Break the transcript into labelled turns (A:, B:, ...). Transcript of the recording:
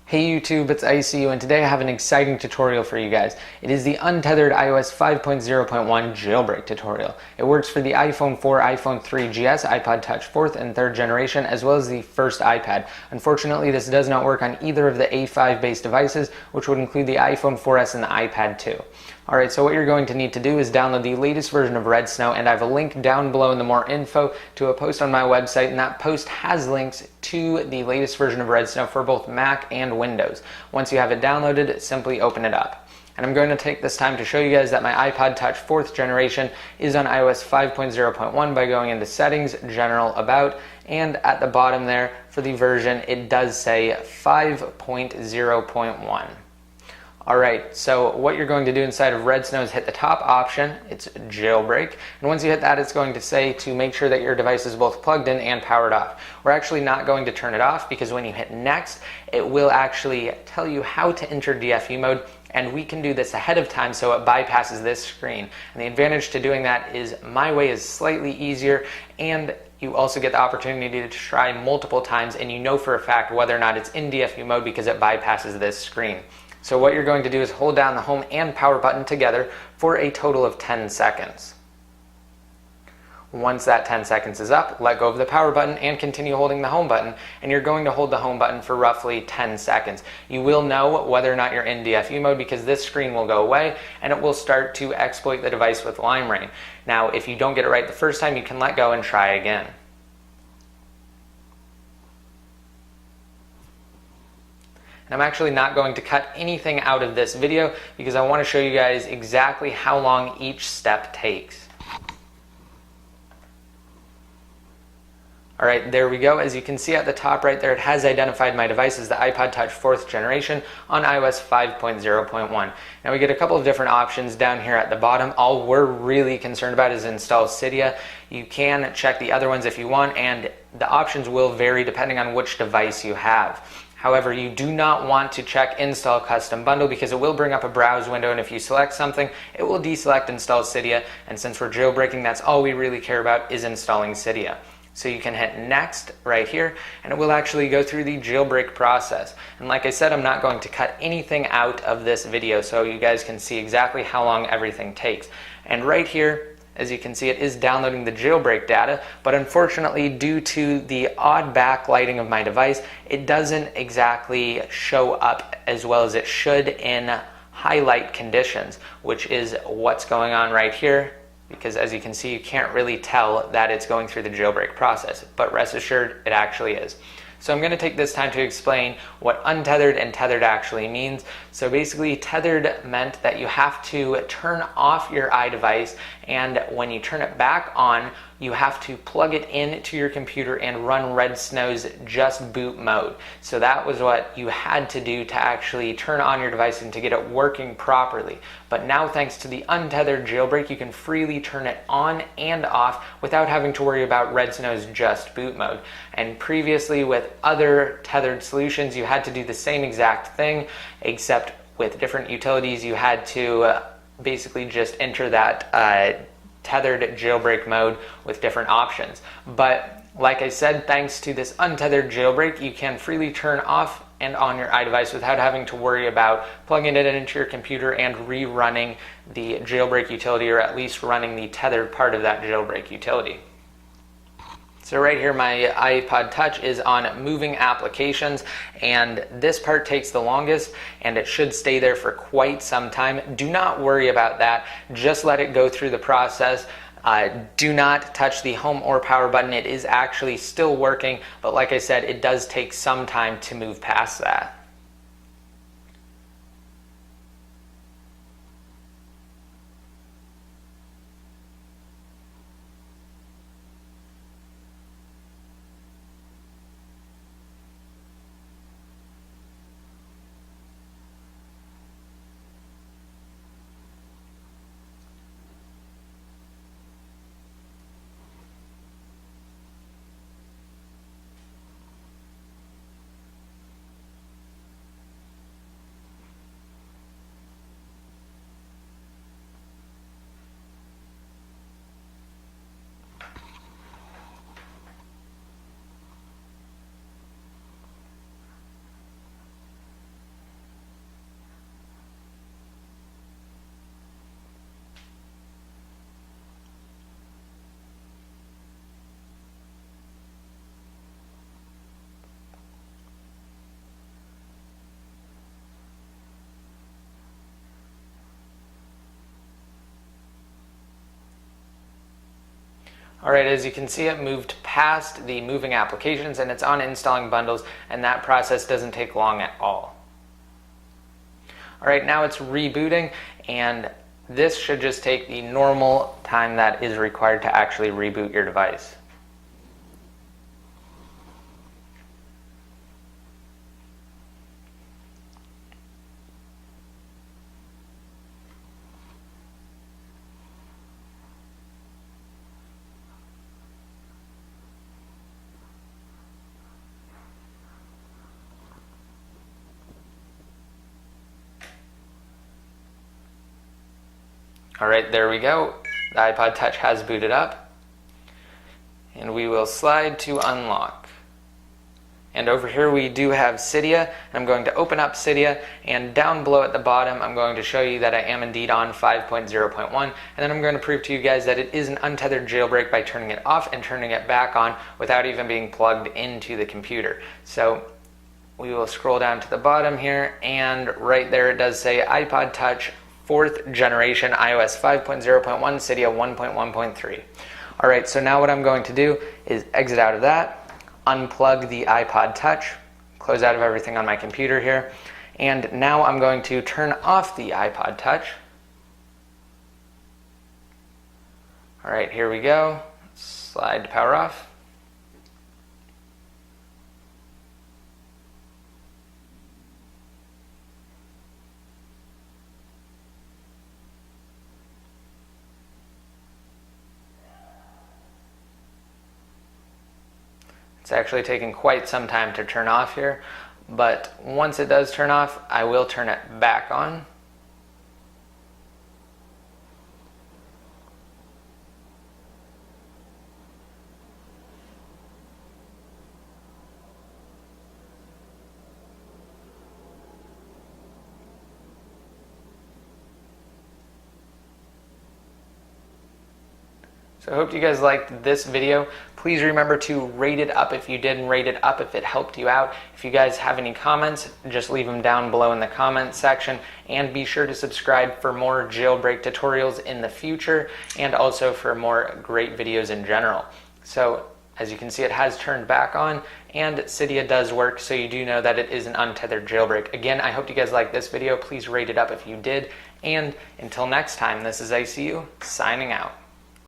A: Hey YouTube, it's ICU, and today I have an exciting tutorial for you guys. It is the Untethered iOS 5.0.1 Jailbreak tutorial. It works for the iPhone 4, iPhone 3GS, iPod Touch 4th and 3rd generation, as well as the first iPad. Unfortunately, this does not work on either of the A5 based devices, which would include the iPhone 4S and the iPad 2. Alright, so what you're going to need to do is download the latest version of Red Snow, and I have a link down below in the more info to a post on my website, and that post has links to the latest version of Red Snow for both Mac and Windows. Once you have it downloaded, simply open it up. And I'm going to take this time to show you guys that my iPod Touch 4th generation is on iOS 5.0.1 by going into Settings, General, About, and at the bottom there for the version it does say 5.0.1. Alright, so what you're going to do inside of Red Snow is hit the top option, it's Jailbreak, and once you hit that it's going to say to make sure that your device is both plugged in and powered off. We're actually not going to turn it off because when you hit Next, it will actually tell you how to enter DFU mode, and we can do this ahead of time so it bypasses this screen. And the advantage to doing that is my way is slightly easier, and you also get the opportunity to try multiple times, and you know for a fact whether or not it's in DFU mode because it bypasses this screen. So what you're going to do is hold down the home and power button together for a total of 10 seconds. Once that 10 seconds is up, let go of the power button and continue holding the home button, and you're going to hold the home button for roughly 10 seconds. You will know whether or not you're in DFU mode because this screen will go away and it will start to exploit the device with Lime Rain. Now, if you don't get it right the first time, you can let go and try again. And I'm actually not going to cut anything out of this video because I want to show you guys exactly how long each step takes. Alright, there we go. As you can see at the top right there, it has identified my device as the iPod Touch 4th generation on iOS 5.0.1. Now we get a couple of different options down here at the bottom. All we're really concerned about is install Cydia. You can check the other ones if you want, and the options will vary depending on which device you have. However, you do not want to check Install Custom Bundle because it will bring up a browse window, and if you select something, it will deselect Install Cydia, and since we're jailbreaking, that's all we really care about is installing Cydia. So you can hit Next right here, and it will actually go through the jailbreak process. And like I said, I'm not going to cut anything out of this video so you guys can see exactly how long everything takes. And right here, as you can see, it is downloading the jailbreak data, but unfortunately, due to the odd backlighting of my device, it doesn't exactly show up as well as it should in highlight conditions, which is what's going on right here, because as you can see, you can't really tell that it's going through the jailbreak process, but rest assured, it actually is. So I'm going to take this time to explain what untethered and tethered actually means. So basically, tethered meant that you have to turn off your iDevice, and when you turn it back on, you have to plug it into your computer and run Red Snow's just boot mode. So that was what you had to do to actually turn on your device and to get it working properly. But now, thanks to the untethered jailbreak, you can freely turn it on and off without having to worry about Red Snow's just boot mode. And previously, with other tethered solutions, you had to do the same exact thing, except with different utilities, you had to basically just enter that tethered jailbreak mode with different options. But like I said, thanks to this untethered jailbreak, you can freely turn off and on your iDevice without having to worry about plugging it into your computer and rerunning the jailbreak utility, or at least running the tethered part of that jailbreak utility. So right here, my iPod Touch is on moving applications, and this part takes the longest, and it should stay there for quite some time. Do not worry about that. Just let it go through the process. Do not touch the home or power button. It is actually still working, but like I said, it does take some time to move past that. Alright, as you can see, it moved past the moving applications and it's on installing bundles, and that process doesn't take long at all. Alright, now it's rebooting, and this should just take the normal time that is required to actually reboot your device. Alright, there we go. The iPod Touch has booted up. And we will slide to unlock. And over here we do have Cydia. I'm going to open up Cydia, and down below at the bottom I'm going to show you that I am indeed on 5.0.1, and then I'm going to prove to you guys that it is an untethered jailbreak by turning it off and turning it back on without even being plugged into the computer. So we will scroll down to the bottom here, and right there it does say iPod Touch 4th generation, iOS 5.0.1, Cydia 1.1.3. Alright, so now what I'm going to do is exit out of that, unplug the iPod Touch, close out of everything on my computer here, and now I'm going to turn off the iPod Touch. Alright, here we go. Slide to power off. It's actually taking quite some time to turn off here, but once it does turn off, I will turn it back on. So I hope you guys liked this video. Please remember to rate it up if you did, and rate it up if it helped you out. If you guys have any comments, just leave them down below in the comments section, and be sure to subscribe for more jailbreak tutorials in the future, and also for more great videos in general. So as you can see, it has turned back on, and Cydia does work, so you do know that it is an untethered jailbreak. Again, I hope you guys liked this video. Please rate it up if you did, and until next time, this is ICU signing out.